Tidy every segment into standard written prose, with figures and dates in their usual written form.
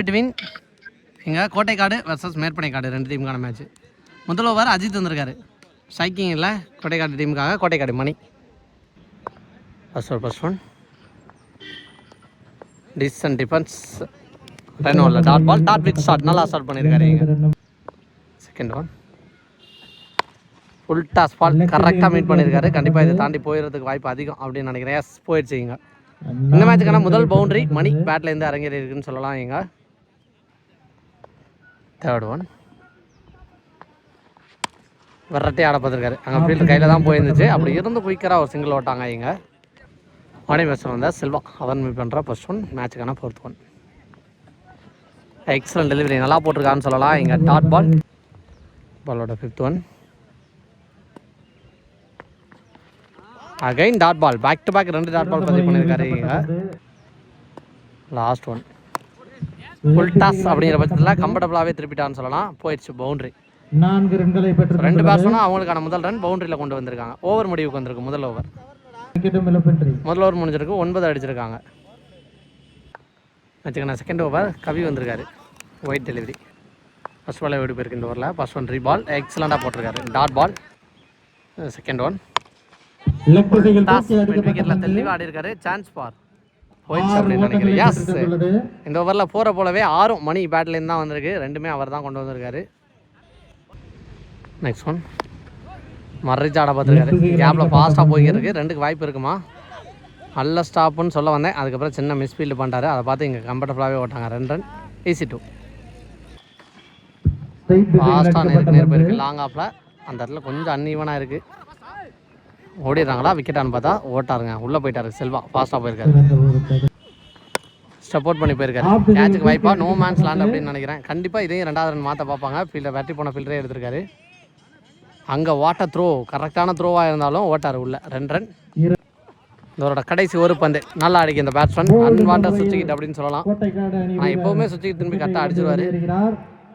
Between இங்கே Kottaikadu versus Merpanaikadu 2 டீமுக்கான match. முதல் ஓவர் அஜித் வந்திருக்காரு. ஸ்ட்ரைக்கிங் இல்லை கோட்டைக்காடு டீமுக்காக. Kottaikadu Mani first one decent defence. Run ஓவரில் dot ball, dot with shot. நல்லா ஸ்டார்ட் பண்ணியிருக்காரு இங்கே. Second one full toss ball கரெக்டாக மீட் பண்ணியிருக்காரு. கண்டிப்பாக இதை தாண்டி போயிடுறதுக்கு வாய்ப்பு அதிகம் அப்படின்னு நினைக்கிறேன். எஸ் போயிடுச்சு இங்கே. இந்த மேட்சுக்கான முதல் பவுண்டரி மணி பேட்லேருந்து அரங்கேறி இருக்குன்னு சொல்லலாம் இங்கே. தேர்ட் ஒன் வெரைட்டி ஆட பார்த்துருக்காரு. அங்கே ஃபீல்டு கையில் தான் போயிருந்துச்சு. அப்படி இருந்து குயிக்கராக ஒரு சிங்கிள் ஓட்டாங்க இங்கே. மணி பேச வந்தால் செல்வா அவன் மீட் பண்ணுற ஃபர்ஸ்ட் ஒன். மேட்சுக்கான ஃபோர்த் ஒன். எக்ஸலன்ட் டெலிவரி நல்லா போட்டிருக்கான்னு சொல்லலாம் இங்கே. டாட் பால் பாலோட fifth one. Again dot ball. Back to back 2 dot ball பதிவு பண்ணியிருக்காரு இங்கே. லாஸ்ட் ஒன் ஃபுல் டாஸ் அப்படிங்கிற பட்சத்தில் கம்ஃபர்டபுளாகவே திருப்பிட்டான்னு சொல்லலாம். போயிடுச்சு பவுண்டரி. 4 ரன்களை பெற்று 2 பேட்ஸ்மேனும் அவங்களுக்கான முதல் ரன் பவுண்டரியில் கொண்டு வந்திருக்காங்க. ஓவர் முடிவுக்கு வந்திருக்கு முதல் ஓவர். முதல் ஓவர் முடிஞ்சிருக்கு. 9 அடிச்சிருக்காங்க. வச்சுக்கண்ணா செகண்ட் ஓவர் கவி வந்திருக்காரு. White delivery. ஃபர்ஸ்ட் பால் எப்படி போயிருக்கு இந்த ஓவரில். ஃபர்ஸ்ட் ஒன் ரீபால் எக்ஸலண்டாக போட்டிருக்காரு. Dot ball. செகண்ட் ஒன் விக்கெட்டில் தெளிவாக ஆடி இருக்காரு. சான்ஸ் பார் போயிடுச்சு அப்படின்னு நினைக்கிறேன். எஸ் இந்த ஓவரில் போகிற போலவே 6 மணி பேட்லேருந்து தான் வந்திருக்கு. 2மே அவர் தான் கொண்டு வந்திருக்காரு. நெக்ஸ்ட் ஒன் மர்ரிச் ஆட பார்த்துருக்காரு. கேப்பில் ஃபாஸ்ட்டாக போய்க்கிருக்கு. 2க்கு வாய்ப்பு இருக்குமா? நல்ல ஸ்டாப்புன்னு சொல்ல வந்தேன். அதுக்கப்புறம் சின்ன மிஸ்ஃபீல்டு பண்ணிட்டாரு. அதை பார்த்து இங்கே கம்ஃபர்டபுளாகவே ஓட்டாங்க. 2 ரன். ஈஸி 2. ஃபாஸ்ட்டாக நேர் போயிருக்கு. லாங் ஆஃபில் அந்த இடத்துல கொஞ்சம் அன்ஈவனாக இருக்குது. ஓடிடுறாங்களா விக்கெட்டான்னு பார்த்தா ஓட்டாருங்க. உள்ளே போயிட்டாரு செல்வா. ஃபாஸ்ட்டாக போயிருக்காரு. ஸ்டெப் அவுட் பண்ணி போயிருக்காரு. கேட்சுக்கு வாய்ப்பா நோ மேன்ஸ் லேண்ட் அப்படின்னு நினைக்கிறேன். கண்டிப்பாக இதையும் 2வது ரன் மாற்ற பார்ப்பாங்க. ஃபீல்டை வெட்டி போன ஃபீல்டரே எடுத்திருக்காரு. அங்கே வாட்டர் த்ரோ கரெக்டான த்ரோவாக இருந்தாலும் ஓட்டார் உள்ள. 2 ரன். இதோட கடைசி ஒரு பந்து நல்லா அடிக்கும் இந்த பேட்ஸ்மேன். அன்வான்டட் சுவிட்ச் அப்படின்னு சொல்லலாம். நான் எப்போவுமே சுவிட்ச் திரும்பி கரெக்டாக அடிச்சிருவாரு.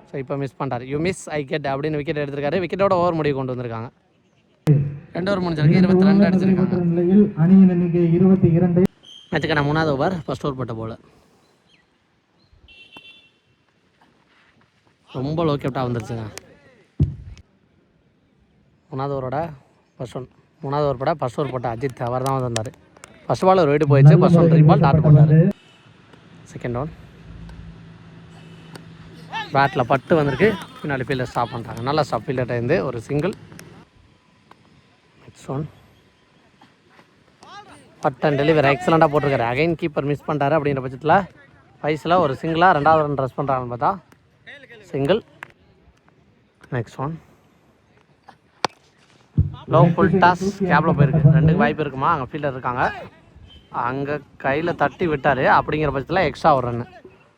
ஸோ இப்போ மிஸ் பண்ணுறாரு. யூ மிஸ் ஐ கெட் அப்படின்னு விக்கெட் எடுத்திருக்காரு. விக்கெட்டோட ஓவர் முடிவு கொண்டு வந்திருக்காங்க. 2 ஓவர் முடிஞ்சிருக்கு. 22 அடிச்சிருக்காங்க. மேட்சுக்கான 3வது ஓவர் ஃபர்ஸ்ட் ஓவர் போட்ட போல ரொம்ப லோ கேப்டாக வந்துருச்சுங்க. 3வது ஓவரோட ஃபர்ஸ்ட் ஒன். 3வது ஓவர் போட ஃபர்ஸ்ட் ஓவர் போட்ட அஜித் அவர் தான் வந்தார். ஃபர்ஸ்ட் பால் ஒரு வெயிட் போயிடுச்சு. ஃபர்ஸ்ட் ஒன் ரீபால் டாட் போட்டார். செகண்ட் ஒன் பேட்டில் பட்டு வந்திருக்கு. பின்னாடி ஃபீல்டர் ஸ்டாப் பண்ணுறாங்க. நல்லா ஸ்டாப் ஃபீல்டர்கிட்ட இருந்து ஒரு single. Next one but and delivery எக்ஸலண்டாக போட்டிருக்காரு. அகைன் கீப்பர் மிஸ் பண்ணிட்டாரு. அப்படிங்கிற பட்சத்தில் ஃபைஸில் ஒரு சிங்கிளாக 2வது ரன் ரஸ் பண்ணுறாங்கன்னு பார்த்தா single. Next one low full toss கேப்பில் போயிருக்கு. 2க்கு வாய்ப்பு இருக்குமா? அங்கே ஃபீல்டர் இருக்காங்க. அங்கே கையில் தட்டி விட்டார். அப்படிங்கிற பட்சத்தில் எக்ஸ்ட்ரா ஒரு ரன்னு.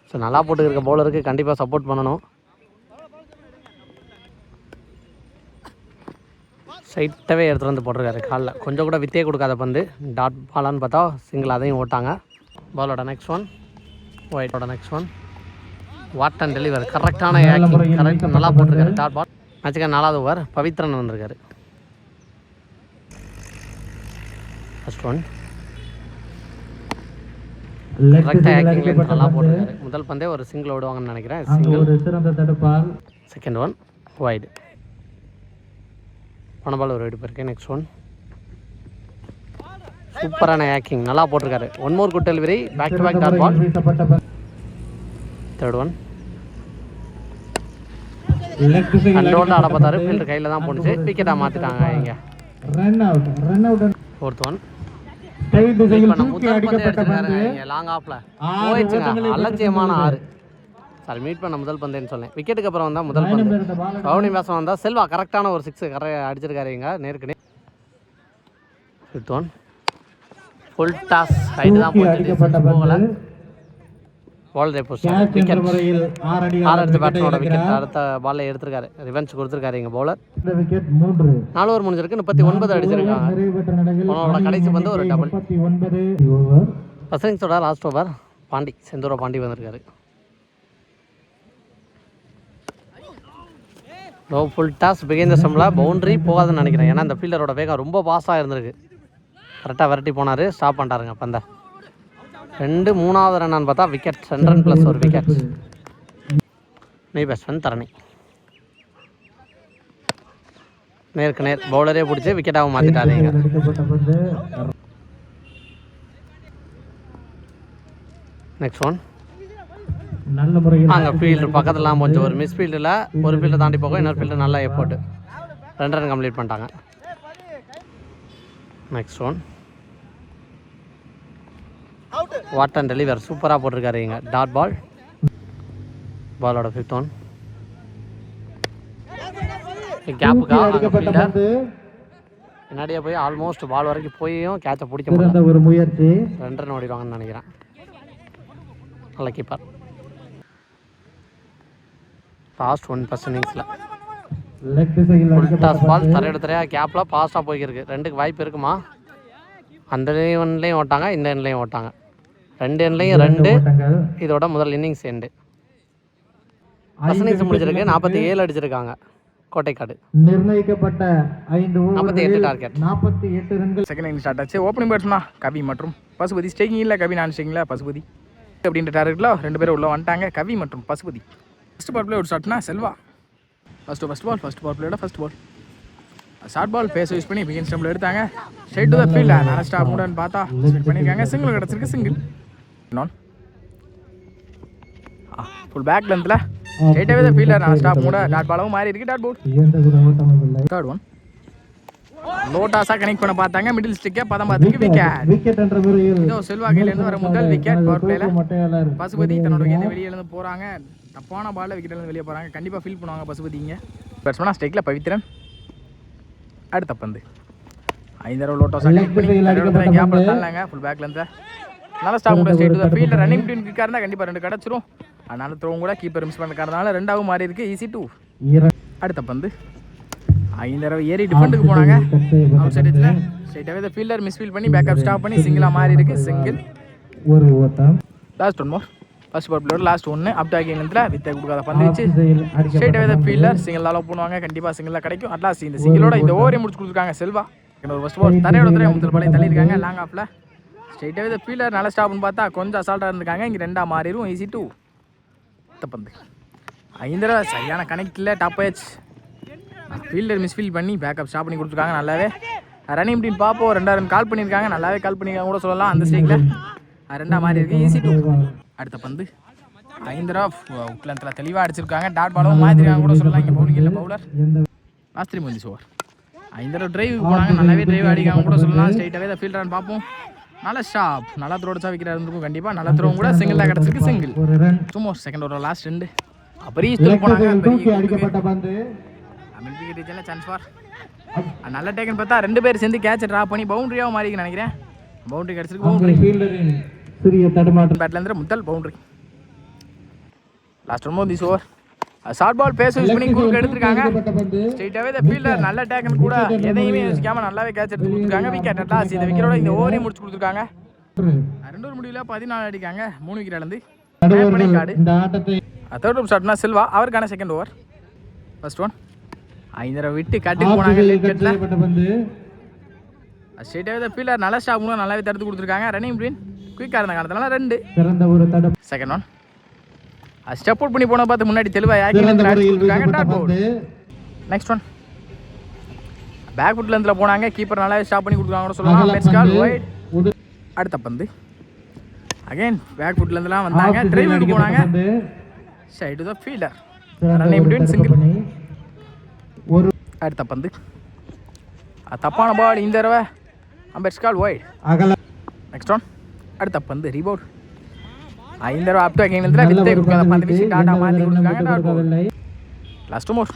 ஸோ நல்லா போட்டுருக்க பவுலருக்கு கண்டிப்பாக சப்போர்ட் பண்ணணும். சைட்டாகவே எடுத்துகிட்டு வந்து போட்டிருக்காரு காலில். கொஞ்சம் கூட வித்தே கொடுக்காத பந்து. டாட் பாலான்னு பார்த்தா சிங்கிள் அதையும் ஓட்டாங்க. பாலோட நெக்ஸ்ட் ஒன் ஒயிட்டோட next one what and deliver கரெக்டான ஆக்டிங். கரெக்ட் நல்லா போட்டிருக்காரு. டாட் பால். மேட்சுக்கு 4வது ஓவர் பவித்ரன் வந்திருக்காரு. ஃபர்ஸ்ட் ஒன் கரெக்டாக ஆக்டிங் நல்லா போட்டிருக்காரு. முதல் பந்தே ஒரு சிங்கிள் ஓடுவாங்கன்னு நினைக்கிறேன். சிங்கிள். Second one wide. போன பால் ஒரு வைடு போயிருக்கு. நெக்ஸ்ட் ஒன் சூப்பரான ஆக்டிங் நல்லா போட்டிருக்காரு. 1 more good delivery. Back to back dot ball. Third one controlled ஆட பார்த்தாரு. ஃபீல்டர் கையில் தான் போட்டுச்சு. விக்கெட்டாக மாற்றிட்டாங்க இங்கே. ஃபோர்த் ஒன் லாங் ஆஃப்ல போயிடுச்சுங்க. அலட்சியமான 6. சாரி மீட் பண்ண முதல் பந்தேன்னு சொன்னேன். விக்கெட்டுக்கு அப்புறம் வந்தால் முதல் பந்து பவுனிங் பேட்ஸ்மேன் வந்தால் செல்வா கரெக்டான ஒரு 6 அடிச்சிருக்காரு இங்கே நேருக்கு நேர். Fifth one full toss height தான் போகல. பால் பொசிஷன் விக்கெட். 6 அடிச்ச பேட்ஸ்மேனோட விக்கெட் அடுத்த பாலில் எடுத்திருக்காரு. ரிவெஞ்ச் கொடுத்துருக்காரு இங்கே பவுலர். 4 ஓவர் முடிஞ்சிருக்கு. 39 அடிச்சிருக்காங்க. அவனோட கடைசி வந்து ஒரு டபுள். பசங்கோட லாஸ்ட் ஓவர் பாண்டி செந்தூரா பாண்டி வந்திருக்காரு. லோ ஃபுல் டாஸ் பிகைன் த ஸ்டம்பில் பவுண்டரி போகாதுன்னு நினைக்கிறேன். ஏன்னா இந்த ஃபீல்டரோட வேகம் ரொம்ப பாஸாக இருந்திருக்கு. கரெக்டாக விரட்டி போனார். ஸ்டாப் பண்ணிட்டாருங்க பந்தை. 2 3வது ரன்னான்னு பார்த்தா விக்கெட். 2 ரன் ப்ளஸ் ஒரு விக்கெட். நியூ பேட்ஸ்மேன் தரணி. நேருக்கு நேர் பவுலரே பிடிச்சி விக்கெட்டாகவும் மாற்றிட்டாருங்க. நெக்ஸ்ட் ஒன் நல்ல முறையில் அங்கே ஃபீல்டு பக்கத்துலாம் கொஞ்சம் ஒரு மிஸ் ஃபீல்டில் ஒரு ஃபீல்டை தாண்டி போகும், இன்னொரு ஃபீல்டு நல்லா எஃபோர்ட். 2 ரன் கம்ப்ளீட் பண்ணிட்டாங்க. Next one what and deliver சூப்பராக போட்டிருக்காரு இங்கே. Dot ball. பாலோட 5th ஒன். கேப்புக்காக பின்னாடியே போய் ஆல்மோஸ்ட் பால் வரைக்கும் போயும் கேட்சை பிடிக்க முடியல. ஒரு முயற்சி 2 ரன் ஓடிடுவாங்கன்னு நினைக்கிறேன். நல்ல கீப்பர். லாஸ்ட் 1 இன்னிங்ஸில் லெக் திசையில் டாஸ் பால் தரையோட தரையாக கேப்பில் பாஸ்டாக போய்க்கிருக்கு. 2க்கு வாய்ப்பு இருக்குமா? அந்த எண்ட்லேயும் ஓட்டாங்க, இந்த எண்ட்லேயும் ஓட்டாங்க. 2 எண்ட்லேயும் 2. இதோட முதல் இன்னிங்ஸ் எண்டு. ஃபர்ஸ்ட் இன்னிங்ஸ் முடிச்சிருக்கு. 47 அடிச்சிருக்காங்க கோட்டைக்காடு. நிர்ணயிக்கப்பட்ட 5 48 டார்கெட். 48 ரன்கள். செகண்ட் இன்னிங் ஸ்டார்ட் ஆச்சு. ஓப்பனிங் பேட்ஸ்மேனா கவி மற்றும் பசுபதி. ஸ்டேக்கிங் இல்லை கவி, நான் ஸ்டேக்கிங்கில் பசுபதி அப்படின்ற டார்கெட்டில் 2 பேரும் உள்ளே வந்துட்டாங்க, கவி மற்றும் பசுபதி. ஃபஸ்ட் பால் பிளே ஒரு ஸ்டார்ட்னா செல்வா. ஃபஸ்ட் பால் பிளேயோட first ball short ball pace use பண்ணி பிகின் ஸ்டம்பில் எடுத்தாங்க. Straight to the field. நல்ல ஸ்டாப் மூடன்னு பார்த்தா ஸ்ட்ரைட் பண்ணியிருக்காங்க. சிங்கிள் கிடச்சிருக்கு. சிங்கிள் நான் ஃபுல் பேக் லென்த்தில் ஸ்ட்ரைட்டாகவே த ஃபீல்டர் நல்ல ஸ்டாப் மூட. டாட் பாலவும் மாறி இருக்கு. Dot board. தேர்ட் ஒன் லோட்டாஸாக கனெக்ட் பண்ண பார்த்தாங்க. மிடில் ஸ்டிக்கை பதம் பார்த்துருக்கு. விக்கெட் என்ற முறையில் இதோ செல்வா கையிலேருந்து வர முதல் விக்கெட் பவர் பிளேயில். பசுபதி தன்னோட விக்கெட் வெளியிலேருந்து போகிறாங்க. தப்பான பாலில் விக்கெட்லேருந்து வெளியே போகிறாங்க. கண்டிப்பாக ஃபீல் பண்ணுவாங்க பசுபதிங்க. பேட்ஸ்மேனா ஸ்ட்ரைக்கில் பவித்ரன். அடுத்த பந்து 5 தடவை லோட்டாஸாக கனெக்ட் பண்ணி கேப்பில் தாண்டாங்க. ஃபுல் பேக்லேருந்து நல்லா ஸ்டாப் கூட straight to the fielder. Running between கிக்காக இருந்தால் கண்டிப்பாக 2 கிடச்சிரும். அதனால த்ரோவும் கூட கீப்பர் மிஸ் பண்ணிருக்கிறதுனால 2ஆவும் மாறி இருக்கு. ஈஸி 2. அடுத்த பந்து 5 தடவை ஏறி டிஃபெண்டுக்கு போனாங்க. அவுட் சைடில் ஸ்ட்ரைட்டாகவே த ஃபீல்டர் மிஸ் ஃபீல் பண்ணி பேக்கப் ஸ்டாப் பண்ணி சிங்கிளாக மாறி இருக்கு. சிங்கிள். ஒரு ஓட்டம். லாஸ்ட் 1 மோர். ஃபர்ஸ்ட் பால் பிளேயர் லாஸ்ட் 1 அப் டாக்கிங் லென்த்தில் வித்தை கொடுக்காத பந்து வச்சு ஸ்ட்ரைட்டாகவே த ஃபீல்டர் சிங்கிள் அலோவ் பண்ணுவாங்க. கண்டிப்பாக சிங்கிளாக கிடைக்கும். அட்லாஸ்ட் இந்த சிங்கிளோட இந்த ஓவரே முடிச்சு கொடுத்துருக்காங்க செல்வா. ஒரு ஃபர்ஸ்ட் பால் தரையோட தரையை முதல் பாலே தள்ளியிருக்காங்க. லாங் ஆஃபில் ஸ்ட்ரைட்டாகவே த ஃபீல்டர் நல்ல ஸ்டாப்னு பார்த்தா கொஞ்சம் அசால்ட்டாக இருந்திருக்காங்க. இங்கே 2ஆக மாறிடும். ஈஸி 2. பந்து 5 தடவை சரியான கனெக்டில் டாப் ஆயிடுச்சு. ஃபீல்டர் மிஸ்ஃபீல் பண்ணி பேக்கப் ஸ்டாப் பண்ணி கொடுத்துருக்காங்க. நல்லாவே ரன்னிங் அப்படின்னு பார்ப்போம். 2 ரன் கால் பண்ணியிருக்காங்க. நல்லாவே கால் பண்ணியிருக்காங்க கூட சொல்லலாம். அந்த ஸ்டேக்கில் 2ஆக மாறி இருக்கு. ஈஸி 2. அடுத்த பந்து 5 தடவை உட்லத்தில் தெளிவாக அடிச்சிருக்காங்க. டாட் பாலவும் மாற்றிருக்காங்க கூட சொல்லலாம். இங்கே பவுலிங் இல்லை பவுலர். லாஸ்ட் 3 பந்து ஓவர் 5 தடவை டிரைவ் போனாங்க. நல்லாவே டிரைவ் அடிக்காங்க கூட சொல்லலாம். ஸ்ட்ரைட்டாகவே த ஃபீல்டரான்னு பார்ப்போம். நல்ல ஷாப் நல்லா த்ரோடிச்சா விக்கெட் இருந்திருக்கும். கண்டிப்பாக நல்ல த்ரோவும் கூட சிங்கிள் தான் கிடச்சிருக்கு. சிங்கிள். சும்மா செகண்ட் ஓவர் லாஸ்ட் 2 பெரிய போனாங்க. சான்ஸ் ஃபார் நல்ல டேக்கன் பார்த்தா 2 பேர் சேர்ந்து கேட்சை ட்ராப் பண்ணி பவுண்டரியாக மாறிக்கு நினைக்கிறேன். பவுண்டரி கிடச்சிருக்கு. பவுண்டரி பேட்லேருந்து முதல் boundary. Last 1 over short ball pace use பண்ணி குறுக்கு எடுத்துருக்காங்க. ஸ்ட்ரைட்டாகவே த ஃபீல்டர் நல்ல டேக்கன் கூட எதையுமே யோசிக்காமல் நல்லாவே கேட்ச் எடுத்து கொடுத்துருக்காங்க. விக்கெட் அட்லாஸ்ட் இந்த விக்கெட்டோட இந்த ஓவரையும் முடிச்சு கொடுத்துருக்காங்க. 2 முடிவில் 14 அடிக்காங்க. 3 விக்கெட் இழந்து தேர்ட் ஓவர் ஸ்டார்ட்னா செல்வா. அவருக்கான செகண்ட் ஓவர் ஃபர்ஸ்ட் ஒன் 5 தடவை விட்டு கட்டுக்கு போனாங்க. ஸ்ட்ரைட்டாகவே த ஃபீல்டர் நல்ல ஸ்டாப் கூட நல்லாவே தடுத்து கொடுத்துருக்காங்க. ரன்னிங் பிட்வீன் குயிக்காக இருந்த காரணத்தினால 2. செகண்ட் ஒன் ஸ்டெப் அவுட் பண்ணி போன பார்த்து முன்னாடி தெளிவாக நெக்ஸ்ட் ஒன் பேக் ஃபுட் லென்த்தில் போனாங்க. கீப்பர் நல்லா ஸ்டாப் பண்ணி கொடுத்துருக்காங்க சொல்லலாம். Let's call wide. அடுத்த பந்து அகைன் பேக் ஃபுட் லென்த்லாம் வந்தாங்க. டிரைவிங் போனாங்க. Side the fielder running between single. அடுத்த பந்து தப்பான பால். இந்த தடவை let's call wide. Next one அடுத்த பந்து ரீபவுண்ட். 5 தடவை அப் டாக்கிங் லென்த்தில் வித்தை கொடுக்காத பந்து வீசி டாட்டா மாற்றி கொடுத்துருக்காங்க. லாஸ்ட் மோர்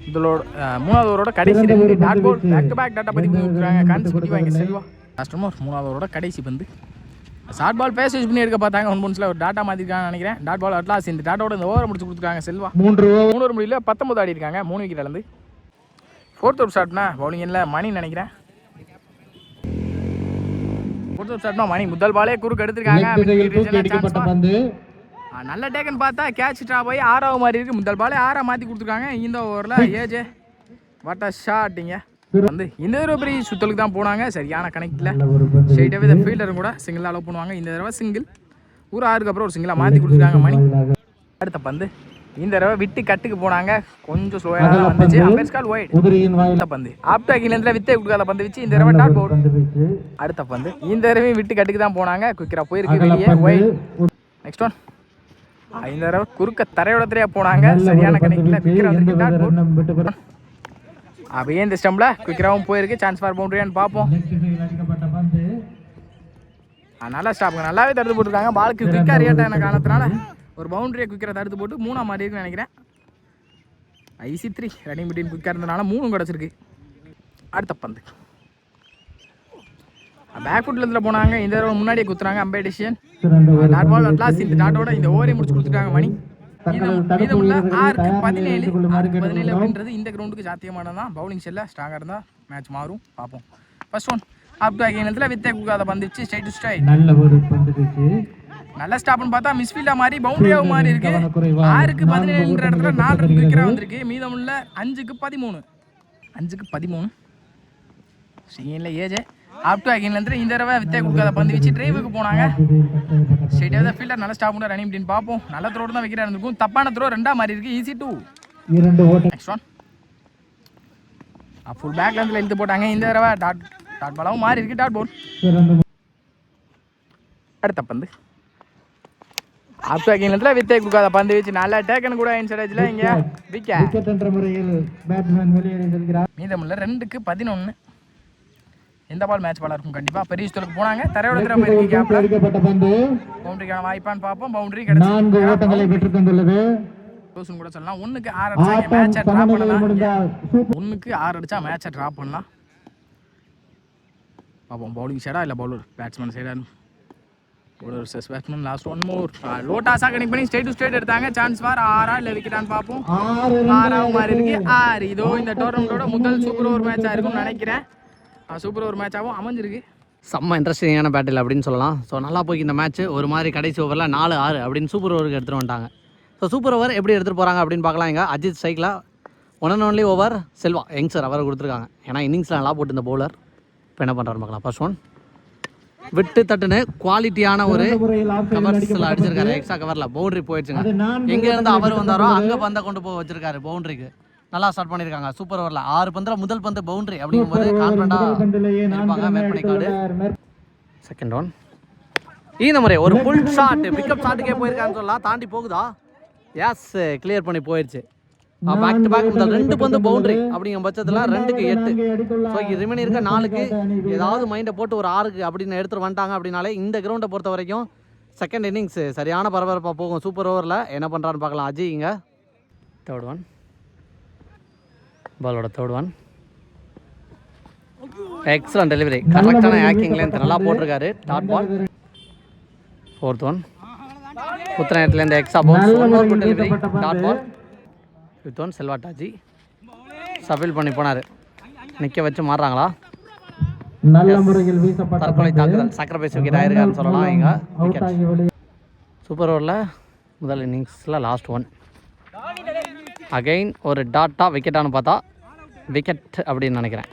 இதோட 3வது ஓவரோட கடைசி 2 dot ball back to back டாட்டா பற்றி கொடுத்துருக்காங்க. கான்சிக்யூட்டிவாக இங்கே செல்வா. லாஸ்ட் மோர் 3வது ஓவரோட கடைசி பந்து ஷார்ட் பால் பேஸ் யூஸ் பண்ணி எடுக்க பார்த்தாங்க. 1 பவுன்ஸில் ஒரு டாட்டா மாற்றிருக்காங்க நினைக்கிறேன். டாட் பால் அட்லாஸ்ட் இந்த டாட்டோட இந்த ஓவரை முடிச்சு கொடுத்துருக்காங்க செல்வா. 3 ஓவர் முடியல 19 ஆடி இருக்காங்க. 3 விக்கெட் இழந்து. 4th ஓவர் ஸ்டார்ட்னா பவுலிங் இல்லை மணி நினைக்கிறேன். 4th ஓவர் ஸ்டார்ட்னா மணி முதல் பாலே குறுக்கு எடுத்திருக்காங்க. நல்ல டேக்கன் பார்த்தா கேட்ச் ட்ராப் ஆகி 6ஆவது மாதிரி இருக்குது. முதல் பாலே 6ஆக மாற்றி கொடுத்துருக்காங்க. இந்த ஓவரில் ஏஜே வாட் அ ஷாட்டிங்க வந்து இந்த தடவை பெரிய சுத்தலுக்கு தான் போனாங்க. சரியான கனெக்டில் ஸ்ட்ரைட்டாகவே இந்த ஃபீல்டரும் கூட சிங்கிளாக அலோவ் பண்ணுவாங்க. இந்த தடவை சிங்கிள் ஒரு 6க்கு அப்புறம் ஒரு சிங்கிளாக மாற்றி கொடுத்துருக்காங்க மணி. அடுத்த பந்து இந்த தடவை விட்டு கட்டுக்கு போனாங்க, கொஞ்சம் ஸ்லோயாக தான் வந்துச்சு. அம்பேர் கால் ஒயிட். உதிரியின் வாயில் பந்து ஆப்ட் ஆகிலேருந்து வித்தை கொடுக்காத பந்து வச்சு இந்த தடவை டாட் பவுல். பந்து வீச்சு. அடுத்த பந்து இந்த தடவையும் விட்டு கட்டுக்கு தான் போனாங்க, குயிக்கரா போயிருக்கு வெளியே ஒயிட். நெக்ஸ்ட் ஒன் இந்த தடவை குறுக்க தரையோட தரையா போனாங்க, சரியான கணக்கில் குயிக்கரா வந்து டாட் பவுல். அப்படியே இந்த ஸ்டம்பில் குயிக்கராகவும் போயிருக்கு, சான்ஸ் ஃபார் பவுண்டரியான்னு பார்ப்போம். அடிக்கப்பட்ட பந்து நல்லா ஸ்டாப்புங்க, நல்லாவே தடுத்து போட்டுருக்காங்க. பாலுக்கு குயிக்காக ரியாக்ட் ஆன காரணத்தினால ஒரு பவுண்டரியை குயிக்கரை தடுத்து போட்டு 3ஆம் மாறி இருக்குன்னு நினைக்கிறேன். IC3 ரன்னிங் பிட்வீன் குயிக்காக இருந்தனால 3 கிடச்சிருக்கு. அடுத்த பந்து பேக் ஃபுட்லேருந்து போனாங்க, இந்த தடவை முன்னாடியே குத்துறாங்க. Umpire decision dot ball. At last இந்த டாட்டோட இந்த ஓவரையும் முடிச்சு கொடுத்துருக்காங்க மணி. மீதமுள்ள 6-17 அப்படின்றது இந்த கிரவுண்டுக்கு சாத்தியமானதான். பவுலிங் செல்ல ஸ்ட்ராங்காக இருந்தால் மேட்ச் மாறும், பார்ப்போம். ஃபர்ஸ்ட் ஒன் அப் டு அகைனத்தில் வித்தை கொடுக்காத பந்துச்சு, ஸ்ட்ரைட் டு ஸ்ட்ரைட். நல்ல ஒரு பந்து வீச்சு. நல்ல ஸ்டாப்னு பார்த்தா மிஸ்ஃபீல்டா மாதிரி பவுண்டரியாக மாறி இருக்கு. 6-17 இடத்துல 4 ரன் குயிக்கராக வந்திருக்கு. மீதமுள்ள 5-13 சிங்கில் ஏஜ் அப் டு அகைன்லேருந்து இந்த தடவை வித்தை கொடுக்காத பந்து வச்சு டிரைவுக்கு போனாங்க. ஸ்ட்ரைட்டாக தான் ஃபீல்டர் நல்ல ஸ்டாப் ரன்னிங் அப்படின்னு பார்ப்போம். நல்ல த்ரோடு தான் வைக்கிறா இருந்திருக்கும். தப்பான த்ரோ 2ஆக மாறி இருக்கு. EC2 நெக்ஸ்ட் ஒன் ஃபுல் பேக்லேருந்து இழுத்து போட்டாங்க. இந்த தடவை டாட் பாலாவும் மாறி இருக்கு, டாட் பவுல். அடுத்த பந்து ஆப்டாக்கிங்ல வித்தை கொடுக்காத பந்து வச்சு நல்லா டேக்கன் கூட இன்சைட் எட்ஜ்ல இங்க விக்கெட் என்ற முறையில் பேட்ஸ்மேன் வெளியேறி செல்கிறார். மீதமுள்ள 2-11. எந்த பால் மேட்ச் பாலா இருக்கும் கண்டிப்பா. பெரிய ஸ்டோருக்கு போனாங்க, தரையோட திறமை இருக்கு. கேப்ல அடிக்கப்பட்ட பந்து பவுண்டரிக்கான வாய்ப்பான்னு பார்ப்போம். பவுண்டரி கிடைச்சு 4 ஓட்டங்களை பெற்றுத் தந்துள்ளது. க்ளோஸ்னு கூட சொல்லலாம். 1-6 அடிச்சாங்க, மேட்சை டிராப் பண்ணலாம். 1-6 அடிச்சா மேட்சை டிராப் பண்ணலாம். பார்ப்போம் பவுலிங் சைடா இல்லை பவுலர் பேட்ஸ்மேன் சைடா. பவுலர் செஸ் பேட்ஸ்மேன் லாஸ்ட் ஒன் மோர் லோட்டாஸாக கனெக்ட் பண்ணி ஸ்ட்ரைட் டு ஸ்ட்ரைட் எடுத்தாங்க. சான்ஸ் ஃபார் 6 இல்லை விக்கெட்டான்னு பார்ப்போம். 6 மாதிரி இருக்கு. 6 இதோ இந்த டோர்னமெண்ட்டோட முதல் சூப்பர் ஓவர் மேட்சாக இருக்கும்னு நினைக்கிறேன். சூப்பர் ஓவர் மேட்சாகவும் அமைஞ்சிருக்கு. செம்ம இன்ட்ரெஸ்டிங்கான பேட்டில் அப்படின்னு சொல்லலாம். ஸோ நல்லா போய் இந்த மேட்ச் ஒரு மாதிரி கடைசி ஓவரில் 4-6 அப்படின்னு சூப்பர் ஓவருக்கு எடுத்துகிட்டு வந்துட்டாங்க. ஸோ சூப்பர் ஓவர் எப்படி எடுத்துகிட்டு போகிறாங்க அப்படின்னு பார்க்கலாம். இங்கே அஜித் ஸ்ட்ரைக்கில் 1 and only over Selva youngster அவர் கொடுத்துருக்காங்க. ஏன்னா இன்னிங்ஸில் நல்லா போட்டு இந்த பவுலர் இப்போ என்ன பண்ணுறாருன்னு பார்க்கலாம். ஃபர்ஸ்ட் ஒன் விட்டு தட்டுன்னு குவாலிட்டியான ஒரு கவர்ஸில் அடிச்சிருக்காரு. எக்ஸ்ட்ரா கவரில் பவுண்டரி போயிடுச்சுங்க. எங்கேருந்து அவர் வந்தாரோ அங்கே பந்தை கொண்டு போய் வச்சிருக்காரு பவுண்டரிக்கு. நல்லா ஸ்டார்ட் பண்ணியிருக்காங்க சூப்பர் ஓவரில். 6 பந்தில் முதல் பந்து பவுண்டரி அப்படிங்கும்போது கான்ஃபிடண்டாக இருப்பாங்க. மேற்பணிக்காடு செகண்ட் ஒன் இந்த முறை ஒரு ஃபுல் ஷாட் பிக்கப் ஷாட்டுக்கே போயிருக்கான்னு சொல்லலாம். தாண்டி போகுதா? எஸ், கிளியர் பண்ணி போயிடுச்சு. பேக் டு பேக் முதல் 2 பந்து பவுண்டரி அப்படிங்கிற பட்சத்தில் 2-8. ஸோ ரிமைனிங் இருக்க 4க்கு ஏதாவது மைண்டை போட்டு ஒரு 6க்கு அப்படின்னு எடுத்துகிட்டு வந்துட்டாங்க அப்படின்னாலே இந்த கிரவுண்டை பொறுத்த வரைக்கும் செகண்ட் இன்னிங்ஸ் சரியான பரபரப்பாக போகும். சூப்பர் ஓவரில் என்ன பண்ணுறான்னு பார்க்கலாம். அஜய் இங்கே தேர்ட் ஒன் பாலோட தேர்ட் ஒன் எக்ஸலன்ட் டெலிவரி, கரெக்டான ஆக்கிங்லேருந்து நல்லா போட்டிருக்காரு. Dot ball. ஃபோர்த் ஒன் புத்தனத்துலேருந்து extra bounce. One more good delivery, dot ball. Fifth one செல்வாட்டாஜி சஃபில் பண்ணி போனார். நிற்க வச்சு மாறுறாங்களா? நல்ல முறையில் வீசப்பட்ட தற்கொலை தாக்குதல் சாக்ரிஃபைஸ் விக்கெட் ஆயிருக்கான்னு சொல்லலாம். இங்கே விக்கெட் சூப்பர் ஓவரில் முதல் இன்னிங்ஸில் லாஸ்ட் ஒன். அகைன் ஒரு டாட்டா விக்கெட்டானு பார்த்தா விக்கெட் அப்படின்னு நினைக்கிறேன்.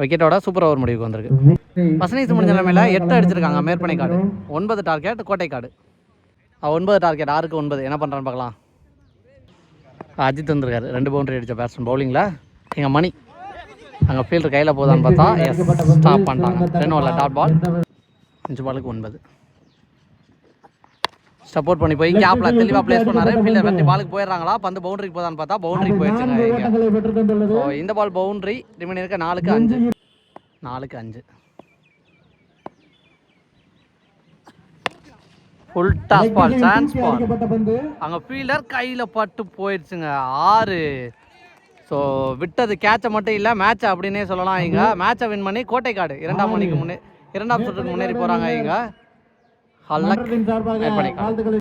விக்கெட்டோட சூப்பர் ஓவர் முடிவுக்கு வந்திருக்கு. பசனீஸ் முடிஞ்ச நிலைமையில் 8 அடிச்சிருக்காங்க. மேற்பனைக்காடு 9 டார்கெட், கோட்டைக்காடு 9 டார்கெட், 6க்கு 9. என்ன பண்ணுறான்னு பார்க்கலாம். அஜித் வந்திருக்காரு 2 பவுண்டரி அடித்த பேட்ஸ்மேன் பவுலிங்கில். எங்கள் மணி அங்கே ஃபீல்டர் கையில் போதான்னு பார்த்தா எஸ் ஸ்டாப் பண்ணிட்டாங்க. 2 ஓவரில் டாட் பால். 5 பாலுக்கு 9. சப்போர்ட் பண்ணி போய் கேப்பில் தெளிவாக பிளேஸ் பண்ணாரு. ஃபீல்டர் வெட்டி பாலுக்கு போயிடுறாங்களா, பந்து பவுண்டரிக்கு போதான்னு பார்த்தா பவுண்டரிக்கு போயிடுச்சுங்க. ஸோ இந்த பால் பவுண்டரி. ரிமைனிங் இருக்க 4-5 full toss ball, chance ball. அங்கே ஃபீல்டர் கையில் பட்டு போயிடுச்சுங்க. 6. ஸோ விட்டது கேட்சை மட்டும் இல்லை மேட்சை அப்படின்னே சொல்லலாம். இங்கே மேட்சை வின் பண்ணி கோட்டைக்காடு 2ஆம் மணிக்கு 2ஆம் சுற்றுக்கு முன்னேறி போகிறாங்க. இங்கே ஹல்லக் மேற்பணிக்காடு.